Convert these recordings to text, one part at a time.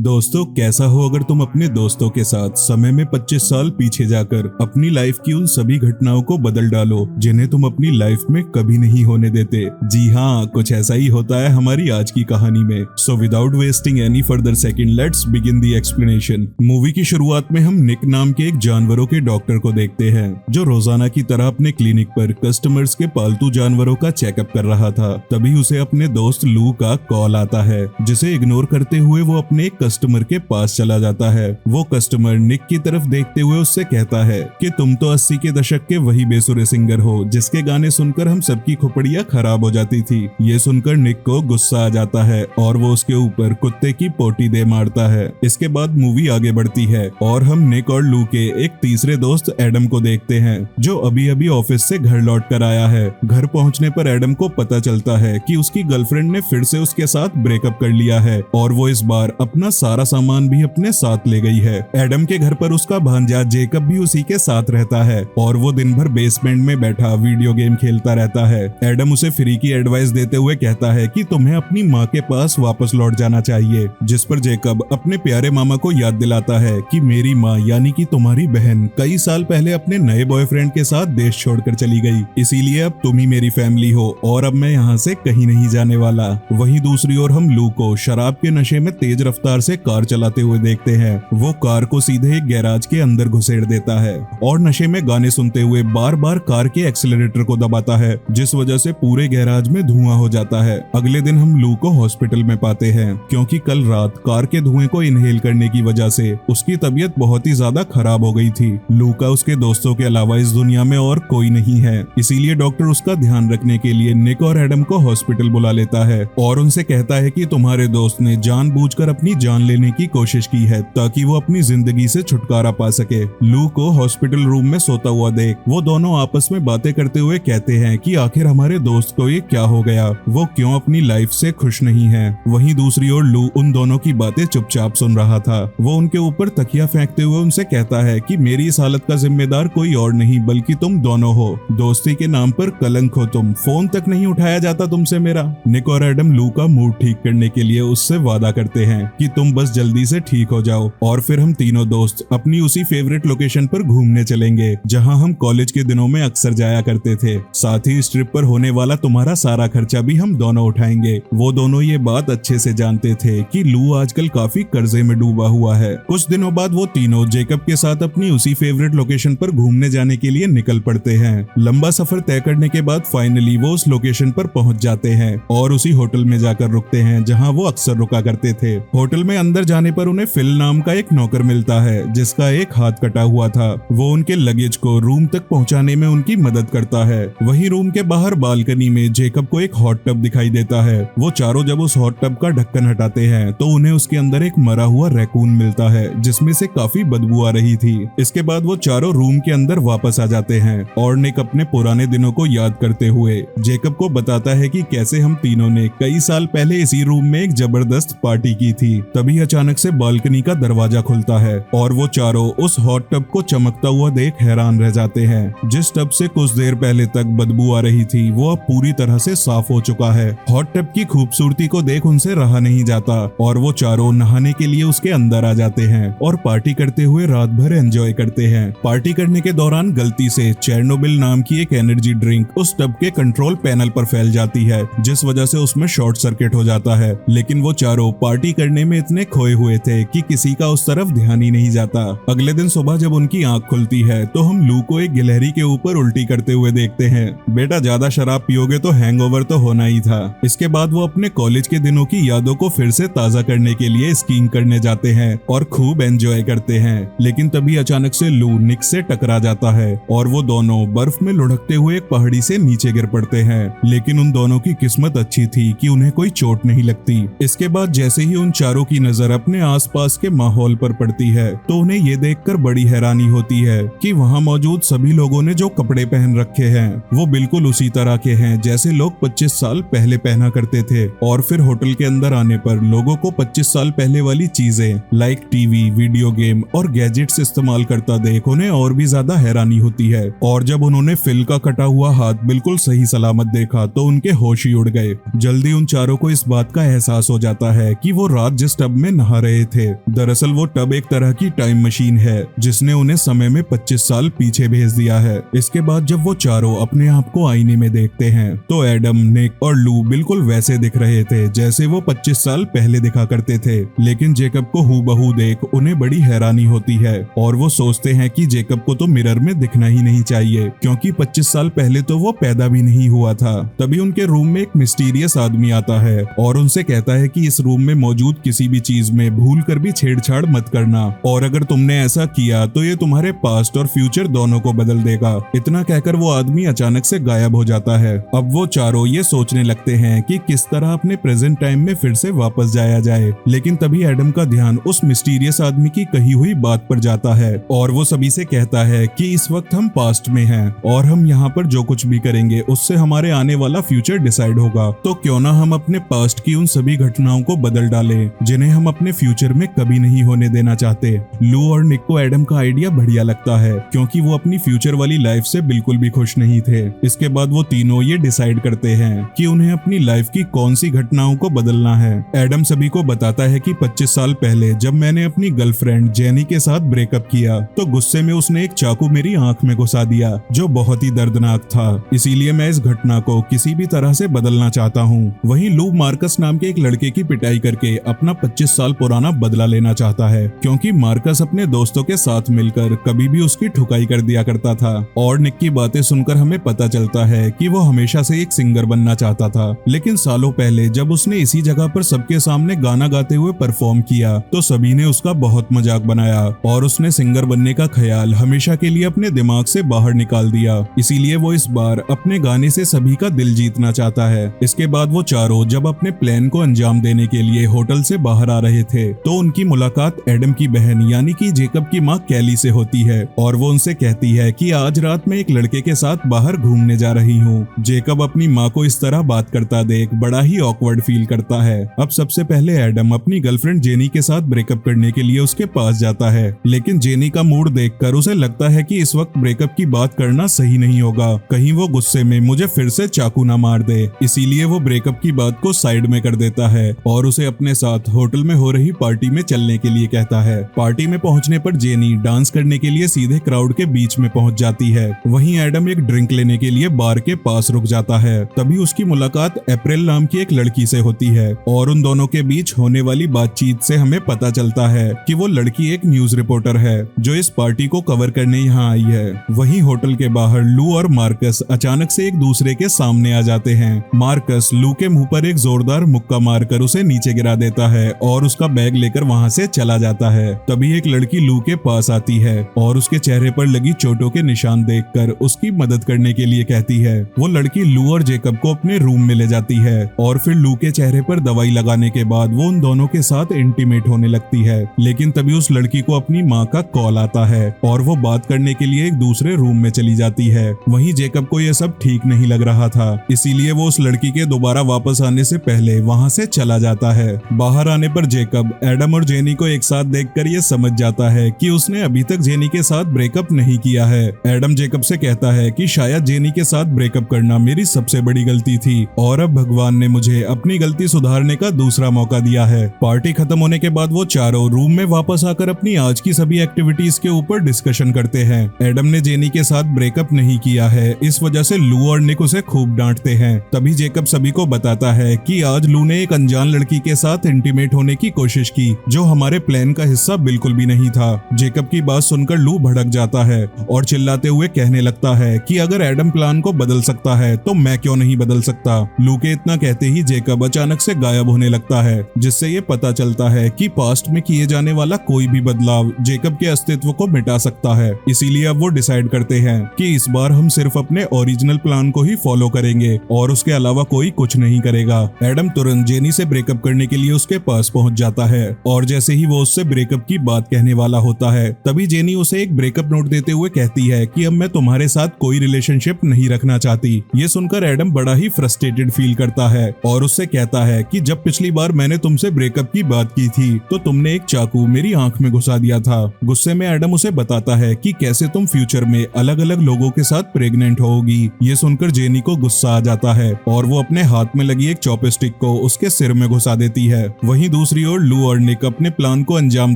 दोस्तों, कैसा हो अगर तुम अपने दोस्तों के साथ समय में 25 साल पीछे जाकर अपनी लाइफ की उन सभी घटनाओं को बदल डालो जिन्हें तुम अपनी लाइफ में कभी नहीं होने देते। जी हाँ, कुछ ऐसा ही होता है हमारी आज की कहानी में। So without wasting any further second, let's begin the explanation. Movie की शुरुआत में हम निक नाम के एक जानवरों के डॉक्टर को देखते हैं जो रोजाना की तरह अपने क्लिनिक पर कस्टमर्स के पालतू जानवरों का चेकअप कर रहा था। तभी उसे अपने दोस्त लू का कॉल आता है, जिसे इग्नोर करते हुए वो अपने एक कस्टमर के पास चला जाता है। वो कस्टमर निक की तरफ देखते हुए उससे कहता है कि तुम तो 80 के दशक के वही बेसुरे सिंगर हो जिसके गाने सुनकर हम सबकी खोपड़ियां खराब हो जाती थी। ये सुनकर निक को गुस्सा आ जाता है और वो उसके ऊपर कुत्ते की पोटी दे मारता है। इसके बाद मूवी आगे बढ़ती है और हम निक और लू के एक तीसरे दोस्त एडम को देखते हैं जो अभी अभी ऑफिस से घर लौट कर आया है। घर पहुंचने पर एडम को पता चलता है कि उसकी गर्लफ्रेंड ने फिर से उसके साथ ब्रेकअप कर लिया है और वो इस बार अपना सारा सामान भी अपने साथ ले गई है। एडम के घर पर उसका भांजा जेकब भी उसी के साथ रहता है और वो दिन भर बेसमेंट में बैठा वीडियो गेम खेलता रहता है। एडम उसे फ्री की एडवाइस देते हुए कहता है कि तुम्हें अपनी माँ के पास वापस लौट जाना चाहिए, जिस पर जेकब अपने प्यारे मामा को याद दिलाता है कि मेरी माँ यानी कि तुम्हारी बहन कई साल पहले अपने नए बॉयफ्रेंड के साथ देश छोड़कर चली गई, इसीलिए अब तुम ही मेरी फैमिली हो और अब मैं यहाँ से कहीं नहीं जाने वाला। वहीं दूसरी ओर हम लू को शराब के नशे में तेज रफ्तार से कार चलाते हुए देखते हैं। वो कार को सीधे एक गैराज के अंदर घुसेड़ देता है और नशे में गाने सुनते हुए बार बार कार के एक्सीलरेटर को दबाता है, जिस वजह से पूरे गैराज में धुआं हो जाता है। अगले दिन हम लू को हॉस्पिटल में पाते हैं क्योंकि कल रात कार के धुएं को इनहेल करने की वजह से उसकी तबीयत बहुत ही ज्यादा खराब हो गई थी। लू का उसके दोस्तों के अलावा इस दुनिया में और कोई नहीं है, इसीलिए डॉक्टर उसका ध्यान रखने के लिए निक और एडम को हॉस्पिटल बुला लेता है और उनसे कहता है कि तुम्हारे दोस्त ने जानबूझकर अपनी जान लेने की कोशिश की है ताकि वो अपनी जिंदगी से छुटकारा पा सके। लू को हॉस्पिटल रूम में सोता हुआ देख वो दोनों आपस में बातें करते हुए कहते हैं कि आखिर हमारे दोस्त को ये क्या हो गया, वो क्यों अपनी लाइफ से खुश नहीं है। वहीं दूसरी ओर लू उन दोनों की बातें चुपचाप सुन रहा था। वो उनके ऊपर तकिया फेंकते हुए उनसे कहता है कि मेरी इस हालत का जिम्मेदार कोई और नहीं बल्कि तुम दोनों हो। दोस्ती के नाम पर कलंक हो तुम, फोन तक नहीं उठाया जाता तुमसे मेरा। निक और एडम लू का मूड ठीक करने के लिए उससे वादा करते हैं कि तुम बस जल्दी से ठीक हो जाओ और फिर हम तीनों दोस्त अपनी उसी फेवरेट लोकेशन पर घूमने चलेंगे जहां हम कॉलेज के दिनों में अक्सर जाया करते थे। साथ ही इस ट्रिप पर होने वाला तुम्हारा सारा खर्चा भी हम दोनों उठाएंगे। वो दोनों ये बात अच्छे से जानते थे कि लू आजकल काफी कर्जे में डूबा हुआ है। कुछ दिनों बाद वो तीनों जेकब के साथ अपनी उसी फेवरेट लोकेशन पर घूमने जाने के लिए निकल पड़ते हैं। लंबा सफर तय करने के बाद फाइनली वो उस लोकेशन पर पहुंच जाते हैं और उसी होटल में जाकर रुकते हैं जहां वो अक्सर रुका करते थे। होटल में अंदर जाने पर उन्हें फिल नाम का एक नौकर मिलता है जिसका एक हाथ कटा हुआ था। वो उनके लगेज को रूम तक पहुंचाने में उनकी मदद करता है। वहीं रूम के बाहर बालकनी में जेकब को एक हॉट टब दिखाई देता है। वो चारों जब उस हॉट टब का ढक्कन हटाते हैं तो उन्हें उसके अंदर एक मरा हुआ रैकून मिलता है जिसमें से काफी बदबू आ रही थी। इसके बाद वो चारों रूम के अंदर वापस आ जाते हैं और निक अपने पुराने दिनों को याद करते हुए जेकब को बताता है कि कैसे हम तीनों ने कई साल पहले इसी रूम में एक जबरदस्त पार्टी की थी। तभी अचानक से बालकनी का दरवाजा खुलता है और वो चारों उस हॉट टब को चमकता हुआ देख हैरान रह जाते हैं। जिस टब से कुछ देर पहले तक बदबू आ रही थी वो अब पूरी तरह से साफ हो चुका है। हॉट टब की खूबसूरती को देख उनसे रहा नहीं जाता और वो चारों नहाने के लिए उसके अंदर आ जाते हैं और पार्टी करते हुए रात भर एंजॉय करते हैं। पार्टी करने के दौरान गलती से चेरनोबिल नाम की एक एनर्जी ड्रिंक उस टब के कंट्रोल पैनल पर फैल जाती है जिस वजह से उसमें शॉर्ट सर्किट हो जाता है। लेकिन वो चारों पार्टी करने में इतने खोए हुए थे कि किसी का उस तरफ ध्यान ही नहीं जाता। अगले दिन सुबह जब उनकी आंख खुलती है तो हम लू को एक गिलहरी के ऊपर उल्टी करते हुए देखते हैं। बेटा, ज्यादा शराब पियोगे तो हैंगओवर तो होना ही था। इसके बाद वो अपने कॉलेज के दिनों की यादों को फिर से ताजा करने के लिए स्कीइंग करने जाते हैं और खूब एंजॉय करते हैं। लेकिन तभी अचानक से लू निक से टकरा जाता है और वो दोनों बर्फ में लुढ़कते हुए एक पहाड़ी से नीचे गिर पड़ते हैं। लेकिन उन दोनों की किस्मत अच्छी थी कि उन्हें कोई चोट नहीं लगती। इसके बाद जैसे ही उन चारों की नजर अपने आसपास के माहौल पर पड़ती है तो उन्हें ये देखकर बड़ी हैरानी होती है कि वहाँ मौजूद सभी लोगों ने जो कपड़े पहन रखे हैं वो बिल्कुल उसी तरह के हैं जैसे लोग 25 साल पहले पहना करते थे। और फिर होटल के अंदर आने पर लोगों को 25 साल पहले वाली चीजें लाइक टीवी, वीडियो गेम और गैजेट्स इस्तेमाल करता देख उन्हें और भी ज्यादा हैरानी होती है। और जब उन्होंने फिल का कटा हुआ हाथ बिल्कुल सही सलामत देखा तो उनके होश ही उड़ गए। जल्दी उन चारों को इस बात का एहसास हो जाता है कि वो रात जिस टब में नहा रहे थे। दरअसल वो टब एक तरह की टाइम मशीन है जिसने उन्हें समय में 25 साल पीछे भेज दिया है। इसके बाद जब वो चारों अपने आप को आईने में देखते हैं तो एडम, निक और लू बिल्कुल वैसे दिख रहे थे जैसे वो 25 साल पहले दिखा करते थे। लेकिन जेकब को हूबहू देख उन्हें बड़ी हैरानी होती है और वो सोचते हैं कि जेकब को तो मिरर में दिखना ही नहीं चाहिए क्योंकि 25 साल पहले तो वो पैदा भी नहीं हुआ था। तभी उनके रूम में एक मिस्टीरियस आदमी आता है और उनसे कहता है कि इस रूम में मौजूद किसी भी चीज में भूल कर भी छेड़छाड़ मत करना, और अगर तुमने ऐसा किया तो ये तुम्हारे पास्ट और फ्यूचर दोनों को बदल देगा। इतना कहकर वो आदमी अचानक से गायब हो जाता है। अब वो चारों ये सोचने लगते हैं कि किस तरह अपने प्रेजेंट टाइम में फिर से वापस जाया जाए। लेकिन तभी एडम का ध्यान उस मिस्टीरियस आदमी की कही हुई बात पर जाता है और वो सभी से कहता है कि इस वक्त हम पास्ट में हैं और हम यहाँ पर जो कुछ भी करेंगे उससे हमारे आने वाला फ्यूचर डिसाइड होगा। तो क्यों ना हम अपने पास्ट की उन सभी घटनाओं को बदल डालें जिन्हें हम अपने फ्यूचर में कभी नहीं होने देना चाहते। लू और निक को एडम का आइडिया बढ़िया लगता है क्योंकि वो अपनी फ्यूचर वाली लाइफ से बिल्कुल भी खुश नहीं थे। इसके बाद वो तीनों ये डिसाइड करते हैं कि उन्हें अपनी लाइफ की कौन सी घटनाओं को बदलना है। एडम सभी को बताता है कि 25 साल पहले जब मैंने अपनी गर्लफ्रेंड जेनी के साथ ब्रेकअप किया तो गुस्से में उसने एक चाकू मेरी आंख में घुसा दिया जो बहुत ही दर्दनाक था। इसीलिए मैं इस घटना को किसी भी तरह से बदलना चाहता हूँ। वहीं लू मार्कस नाम के एक लड़के की पिटाई करके अपना 25 साल पुराना बदला लेना चाहता है क्योंकि मार्कस अपने दोस्तों के साथ मिलकर कभी भी उसकी ठुकाई कर दिया करता था। और निक की बातें सुनकर हमें पता चलता है कि वो हमेशा से एक सिंगर बनना चाहता था, लेकिन सालों पहले जब उसने इसी जगह पर सबके सामने गाना गाते हुए परफॉर्म किया तो सभी ने उसका बहुत मजाक बनाया और उसने सिंगर बनने का ख्याल हमेशा के लिए अपने दिमाग से बाहर निकाल दिया। इसीलिए वो इस बार अपने गाने से सभी का दिल जीतना चाहता है। इसके बाद वो चारों जब अपने प्लान को अंजाम देने के लिए होटल से बाहर आ रहे थे तो उनकी मुलाकात एडम की बहन यानी कि जेकब की माँ कैली से होती है और वो उनसे कहती है कि आज रात मैं एक लड़के के साथ बाहर घूमने जा रही हूँ। जेकब अपनी माँ को इस तरह बात करता देख बड़ा ही ऑकवर्ड फील करता है। अब सबसे पहले एडम अपनी गर्लफ्रेंड जेनी के साथ ब्रेकअप करने के लिए उसके पास जाता है, लेकिन जेनी का मूड देखकर उसे लगता है कि इस वक्त ब्रेकअप की बात करना सही नहीं होगा, कहीं वो गुस्से में मुझे फिर से चाकू ना मार दे। इसीलिए वो ब्रेकअप की बात को साइड में कर देता है और उसे अपने साथ होटल में हो रही पार्टी में चलने के लिए कहता है। पार्टी में पहुंचने पर जेनी डांस करने के लिए सीधे क्राउड के बीच में पहुंच जाती है। वहीं एडम एक ड्रिंक लेने के लिए बार के पास रुक जाता है। तभी उसकी मुलाकात अप्रैल नाम की एक लड़की से होती है और उन दोनों के बीच होने वाली बातचीत से हमें पता चलता है कि वो लड़की एक न्यूज रिपोर्टर है जो इस पार्टी को कवर करने यहाँ आई है। वहीं होटल के बाहर लू और मार्कस अचानक से एक दूसरे के सामने आ जाते हैं। मार्कस लू के मुंह पर एक जोरदार मुक्का मारकर उसे नीचे गिरा देता है और उसका बैग लेकर वहाँ से चला जाता है। तभी एक लड़की लू के पास आती है और उसके चेहरे पर लगी चोटों के निशान देखकर उसकी मदद करने के लिए कहती है। वो लड़की लू और जेकब को अपने रूम में ले जाती है और फिर लू के चेहरे पर दवाई लगाने के बाद वो उन दोनों के साथ इंटीमेट होने लगती है। लेकिन तभी उस लड़की को अपनी माँ का कॉल आता है और वो बात करने के लिए एक दूसरे रूम में चली जाती है। वहीं जेकब को यह सब ठीक नहीं लग रहा था, इसीलिए वो उस लड़की के दोबारा वापस आने से पहले वहाँ से चला जाता है। बाहर आने पर जेकब एडम और जेनी को एक साथ देखकर ये समझ जाता है कि उसने अभी तक जेनी के साथ ब्रेकअप नहीं किया है। एडम जेकब से कहता है कि शायद जेनी के साथ ब्रेकअप करना मेरी सबसे बड़ी गलती थी और अब भगवान ने मुझे अपनी गलती सुधारने का दूसरा मौका दिया है। पार्टी खत्म होने के बाद वो चारों रूम में वापस आकर अपनी आज की सभी एक्टिविटीज के ऊपर डिस्कशन करते हैं। एडम ने जेनी के साथ ब्रेकअप नहीं किया है, इस वजह से लू और निक उसे खूब डांटते हैं। तभी जेकब सभी को बताता है कि आज लू ने एक अनजान लड़की के साथ इंटीमेट होने की कोशिश की जो हमारे प्लान का हिस्सा बिल्कुल भी नहीं था। जेकब की बात सुनकर लू भड़क जाता है और चिल्लाते हुए कहने लगता है कि अगर एडम प्लान को बदल सकता है तो मैं क्यों नहीं बदल सकता। लू के इतना कहते ही जेकब अचानक से गायब होने लगता है, जिससे ये पता चलता है कि पास्ट में किए जाने वाला कोई भी बदलाव जेकब के अस्तित्व को मिटा सकता है। इसीलिए अब वो डिसाइड करते हैं कि इस बार हम सिर्फ अपने ओरिजिनल प्लान को ही फॉलो करेंगे और उसके अलावा कोई कुछ नहीं करेगा। एडम तुरंत जेनी से ब्रेकअप करने के लिए उसके पास पहुंच जाता है और जैसे ही वो उससे ब्रेकअप की बात कहने वाला होता है तभी जेनी उसे एक ब्रेकअप नोट देते हुए कहती है कि अब मैं तुम्हारे साथ कोई रिलेशनशिप नहीं रखना चाहती। ये सुनकर एडम बड़ा ही फ्रस्ट्रेटेड फील करता है और उससे कहता है कि जब पिछली बार मैंने तुमसे ब्रेकअप की बात की थी तो तुमने एक चाकू मेरी आंख में घुसा दिया था। गुस्से में एडम उसे बताता है कि कैसे तुम फ्यूचर में अलग अलग लोगों के साथ प्रेग्नेंट होगी। ये सुनकर जेनी को गुस्सा आ जाता है और वो अपने हाथ में लगी एक चॉपस्टिक को उसके सिर में घुसा देती है। वहीं दूसरी ओर लू और निक अपने प्लान को अंजाम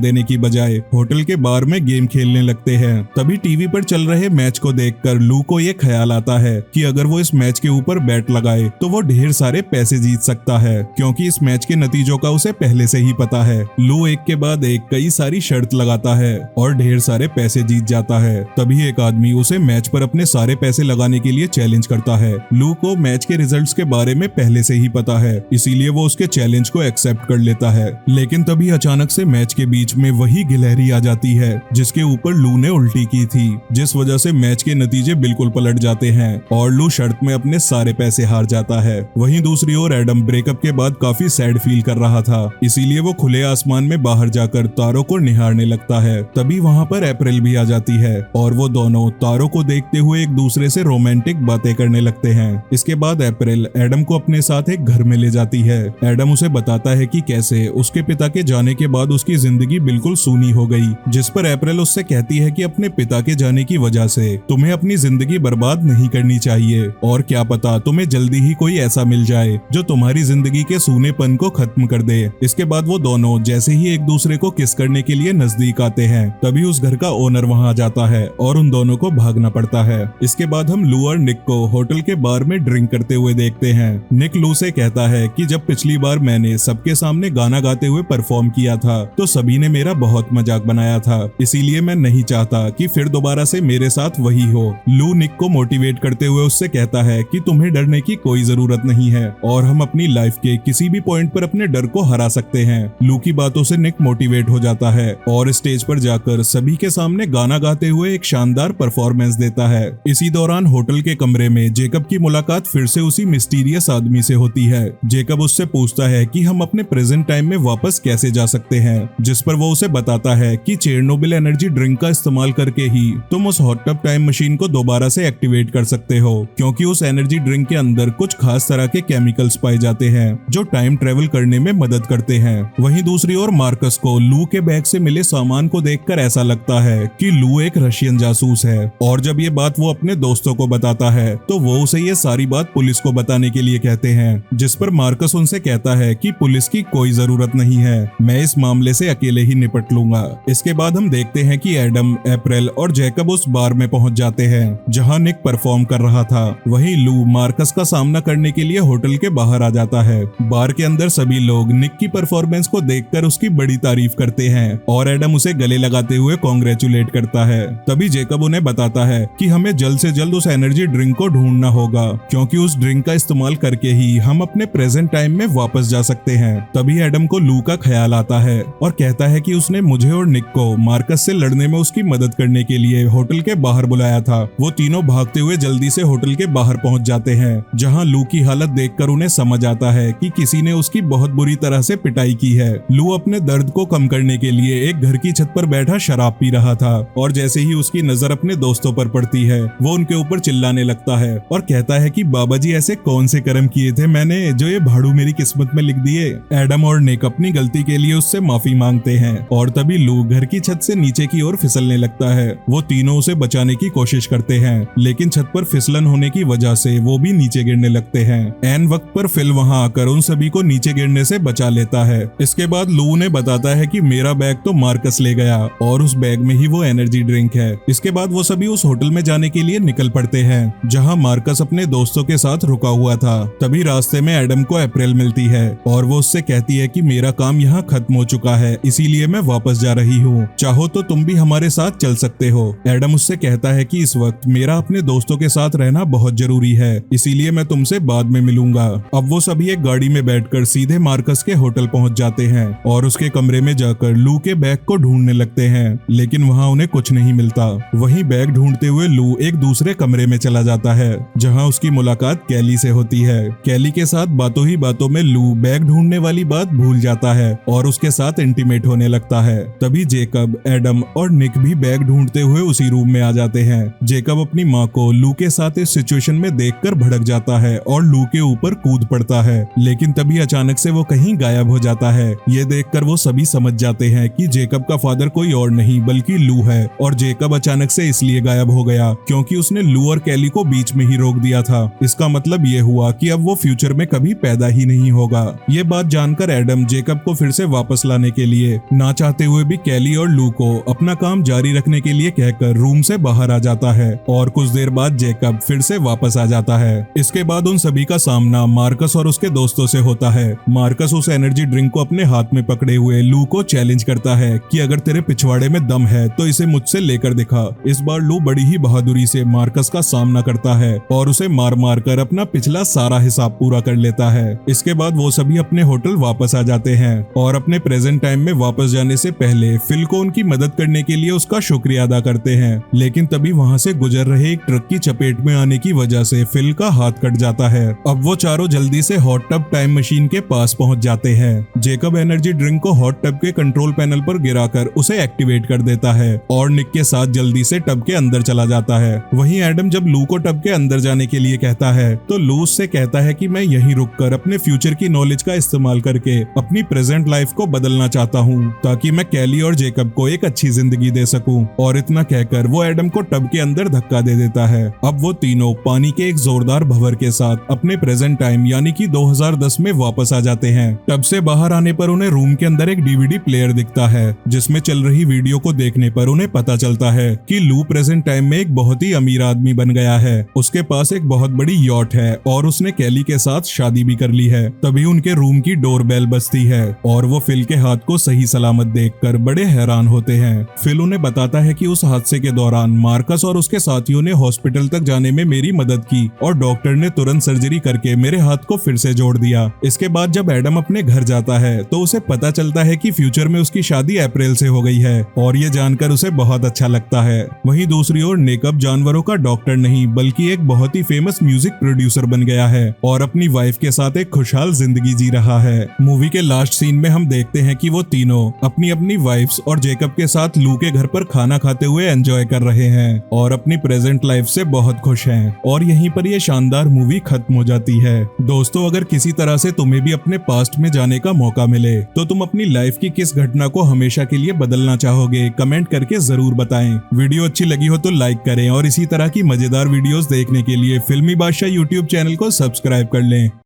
देने की बजाय होटल के बार में गेम खेलने लगते हैं। तभी टीवी पर चल रहे मैच को देखकर लू को ये ख्याल आता है कि अगर वो इस मैच के ऊपर बैट लगाए तो वो ढेर सारे पैसे जीत सकता है, क्योंकि इस मैच के नतीजों का उसे पहले से ही पता है। लू एक के बाद एक कई सारी शर्त लगाता है और ढेर सारे पैसे जीत जाता है। तभी एक आदमी उसे मैच पर अपने सारे पैसे लगाने के लिए चैलेंज करता है। लू को मैच के रिजल्ट्स के बारे में पहले से ही पता है, इसीलिए वो उसके चैलेंज को एक्सेप्ट कर लेता है। लेकिन तभी अचानक से मैच के बीच में वही गिलहरी आ जाती है जिसके ऊपर लू ने उल्टी की थी, जिस वजह से मैच के नतीजे बिल्कुल पलट जाते हैं और लू शर्त में अपने सारे पैसे हार जाता है। वहीं दूसरी ओर एडम ब्रेकअप के बाद काफी सैड फील कर रहा था, इसीलिए वो खुले आसमान में बाहर जाकर तारों को निहारने लगता है। तभी वहाँ पर अप्रैल भी आ जाती है और वो दोनों तारों को देखते हुए एक दूसरे से रोमांटिक बातें करने लगते हैं। इसके बाद अप्रैल एडम को अपने साथ एक घर में ले जाती है। एडम उसे बताता है कि कैसे उसके पिता के जाने के बाद उसकी जिंदगी बिल्कुल सूनी हो गई, जिस पर अप्रैल उससे कहती है कि अपने पिता के जाने की वजह से तुम्हें अपनी जिंदगी बर्बाद नहीं करनी चाहिए और क्या पता तुम्हें जल्दी ही कोई ऐसा मिल जाए जो तुम्हारी जिंदगी के सूनेपन को खत्म कर दे। इसके बाद वो दोनों जैसे ही एक दूसरे को किस करने के लिए नजदीक आते हैं, तभी उस घर का ओनर वहां आ जाता है और उन दोनों को भागना पड़ता है। इसके बाद हम लू और निक को होटल के बार में ड्रिंक करते हुए देखते हैं। निक लू से कहता है कि जब पिछली बार मैंने सबके सामने गाना गाते हुए परफॉर्म किया था तो सभी ने मेरा बहुत मजाक बनाया था, इसीलिए मैं नहीं चाहता कि फिर दोबारा से मेरे साथ वही हो। लू निक को मोटिवेट करते हुए उससे कहता है कि तुम्हें डरने की कोई जरूरत नहीं है और हम अपनी लाइफ के किसी भी पॉइंट पर अपने डर को हरा सकते हैं। लू की बातों से निक मोटिवेट हो जाता है और स्टेज पर जाकर सभी के सामने गाना गाते हुए एक शानदार परफॉर्मेंस देता है। इसी दौरान होटल के कमरे में जेकब की मुलाकात फिर से उसी मिस्टीरियस आदमी से होती है। जेकब उससे पूछता है कि हम अपने प्रेजेंट टाइम में वापस कैसे जा सकते हैं, जिस पर वो उसे बताता है कि चेरनोबिल एनर्जी ड्रिंक का इस्तेमाल करके ही तुम उस हॉट टब टाइम मशीन को दोबारा से एक्टिवेट कर सकते हो, क्योंकि उस एनर्जी ड्रिंक के अंदर कुछ खास तरह के केमिकल्स पाए जाते हैं जो टाइम ट्रेवल करने में मदद करते हैं। वहीं दूसरी ओर मार्कस को लू के बैग से मिले सामान को देखकर ऐसा लगता है कि लू एक रशियन जासूस है और जब ये बात वो अपने दोस्तों को बताता है तो वो उसे ये सारी बात पुलिस को बताने के लिए कहते हैं, जिस पर मार्कस उनसे कहता है कि पुलिस की कोई जरूरत नहीं है, मैं इस मामले से अकेले ही निपट लूंगा। इसके बाद हम देखते हैं कि एडम, अप्रैल और जैकब उस बार में पहुंच जाते हैं जहां निक परफॉर्म कर रहा था। वहीं लू मार्कस का सामना करने के लिए होटल के बाहर आ जाता है। बार के अंदर सभी लोग निक की परफॉर्मेंस को देखकर उसकी बड़ी तारीफ करते हैं और एडम उसे गले लगाते हुए कॉन्ग्रेचुलेट करता है। तभी जेकब उन्हें बताता है कि हमें जल्द से जल्द उस एनर्जी ड्रिंक को ढूंढना होगा, क्योंकि उस ड्रिंक का इस्तेमाल करके ही हम अपने प्रेजेंट टाइम में वापस जा सकते हैं। तभी एडम को लू का ख्याल आता है और कहता है कि उसने मुझे और निक को मार्कस से लड़ने में उसकी मदद करने के लिए होटल के बाहर बुलाया था। वो तीनों भागते हुए जल्दी से होटल के बाहर पहुंच जाते हैं, जहां लू की हालत देखकर उन्हें समझ आता है कि किसी ने उसकी बहुत बुरी तरह से पिटाई की है। लू अपने दर्द को कम करने के लिए एक घर की छत पर बैठा शराब पी रहा था और जैसे ही उसकी नजर अपने दोस्तों पर पड़ती है वो उनके ऊपर चिल्लाने लगता है और कहता है कि बाबा जी ऐसे कौन से कर्म किए थे मैंने जो ये भाड़ू मेरी किस्मत में लिख दिए। एडम और निक अपनी गलती के लिए उससे माफी मांगते हैं और तभी लू घर की छत से नीचे की ओर फिसलने लगता है। वो तीनों उसे बचाने की कोशिश करते हैं, लेकिन छत पर फिसलन होने की वजह से वो भी नीचे गिरने लगते हैं। एन वक्त पर फिल वहां आकर उन सभी को नीचे गिरने से बचा लेता है। इसके बाद लू उन्हें बताता है कि मेरा बैग तो मार्कस ले गया और उस बैग में ही वो एनर्जी ड्रिंक है। इसके बाद वो सभी उस होटल में जाने के लिए निकल पड़ते हैं जहां मार्कस अपने दोस्तों के साथ रुका हुआ था। तभी रास्ते में एडम को अप्रैल मिलती है और वो उससे कहती है कि मेरा काम यहाँ खत्म हो चुका है, इसीलिए मैं वापस जा रही हूँ, चाहो तो तुम भी हमारे साथ चल सकते हो। एडम उससे कहता है कि इस वक्त मेरा अपने दोस्तों के साथ रहना बहुत जरूरी है, इसीलिए मैं तुमसे बाद में मिलूंगा। अब वो सभी एक गाड़ी में बैठकर सीधे मार्कस के होटल पहुंच जाते हैं और उसके कमरे में जाकर लू के बैग को ढूंढने लगते हैं, लेकिन वहाँ उन्हें कुछ नहीं मिलता। वहीं बैग ढूंढते हुए लू एक दूसरे कमरे में चला जाता है जहाँ उसकी मुलाकात कैली से होती है। कैली के साथ बातों ही बातों में लू बैग ढूंढने वाली बात भूल जाता है और उसके साथ इंटीमेट होने लगता है। तभी जेकब, एडम और निक भी बैग ढूंढते हुए उसी रूम में आ जाते हैं। जेकब अपनी माँ को लू के साथ इस सिचुएशन में देखकर भड़क जाता है और लू के ऊपर कूद पड़ता है, लेकिन तभी अचानक से वो कहीं गायब हो जाता है। ये देखकर वो सभी समझ जाते हैं कि जेकब का फादर कोई और नहीं बल्कि लू है और जेकब अचानक से इसलिए गायब हो गया क्योंकि उसने लू और कैली को बीच में ही रोक दिया था। इसका मतलब ये हुआ कि अब वो फ्यूचर में कभी पैदा ही नहीं होगा। ये बात जानकर एडम एडम जेकब को फिर से वापस लाने के लिए ना चाहते हुए भी कैली और लू को अपना काम जारी रखने के लिए कहकर रूम से बाहर आ जाता है और कुछ देर बाद जेकब फिर से वापस आ जाता है। इसके बाद उन सभी का सामना मार्कस और उसके दोस्तों से होता है। मार्कस उस एनर्जी ड्रिंक को अपने हाथ में पकड़े हुए लू को चैलेंज करता है कि अगर तेरे पिछवाड़े में दम है तो इसे मुझसे लेकर दिखा। इस बार लू बड़ी ही बहादुरी से मार्कस का सामना करता है और उसे मार मार कर अपना पिछला सारा हिसाब पूरा कर लेता है। इसके बाद वो सभी अपने होटल वापस आ जाते हैं और अपने प्रेजेंट टाइम में वापस जाने से पहले फिल को उनकी मदद करने के लिए उसका शुक्रिया अदा करते हैं। लेकिन तभी वहाँ से गुजर रहे एक ट्रक की चपेट में आने की वजह से फिल का हाथ कट जाता है। अब वो चारों जल्दी से हॉट टब टाइम मशीन के पास पहुंच जाते हैं। जेकब एनर्जी ड्रिंक को हॉट टब के कंट्रोल पैनल पर गिराकर उसे एक्टिवेट कर देता है और निक के साथ जल्दी से टब के अंदर चला जाता है। वहीं एडम जब लू को टब के अंदर जाने के लिए कहता है तो लू उससे कहता है कि मैं यहीं रुककर अपने फ्यूचर की नॉलेज का इस्तेमाल करके अपनी प्रेजेंट लाइफ को बदलना चाहता हूँ ताकि मैं कैली और जेकब को एक अच्छी जिंदगी दे सकूं। और इतना कहकर वो एडम को टब के अंदर धक्का दे देता है। अब वो तीनों पानी के एक जोरदार भंवर के साथ अपने प्रेजेंट टाइम यानी कि 2010 में वापस आ जाते हैं। टब से बाहर आने पर उन्हें रूम के अंदर एक डीवीडी प्लेयर दिखता है जिसमें चल रही वीडियो को देखने पर उन्हें पता चलता है कि लू प्रेजेंट टाइम में एक बहुत ही अमीर आदमी बन गया है। उसके पास एक बहुत बड़ी यॉट है और उसने कैली के साथ शादी भी कर ली है। तभी उनके रूम की डोर बेल बजती है और वो फिल के हाथ को सही सलामत देखकर बड़े हैरान होते हैं। फिल उन्हें बताता है कि उस हादसे के दौरान मार्कस और उसके साथियों ने हॉस्पिटल तक जाने में मेरी मदद की और डॉक्टर ने तुरंत सर्जरी करके मेरे हाथ को फिर से जोड़ दिया। इसके बाद जब एडम अपने घर जाता है तो उसे पता चलता है कि फ्यूचर में उसकी शादी अप्रैल से हो गई है और ये जानकर उसे बहुत अच्छा लगता है। वहीं दूसरी ओर निक अब जानवरों का डॉक्टर नहीं बल्कि एक बहुत ही फेमस म्यूजिक प्रोड्यूसर बन गया है और अपनी वाइफ के साथ एक खुशहाल जिंदगी जी रहा है। मूवी के लास्ट सीन में हम देखते हैं कि वो तीनों अपनी अपनी वाइफ्स और जेकब के साथ लू के घर पर खाना खाते हुए एंजॉय कर रहे हैं और अपनी प्रेजेंट लाइफ से बहुत खुश हैं। और यहीं पर ये शानदार मूवी खत्म हो जाती है। दोस्तों, अगर किसी तरह से तुम्हें भी अपने पास्ट में जाने का मौका मिले तो तुम अपनी लाइफ की किस घटना को हमेशा के लिए बदलना चाहोगे, कमेंट करके जरूर बताएं। वीडियो अच्छी लगी हो तो लाइक करें और इसी तरह की मजेदार वीडियोस देखने के लिए फिल्मी बादशाह यूट्यूब चैनल को सब्सक्राइब कर लें।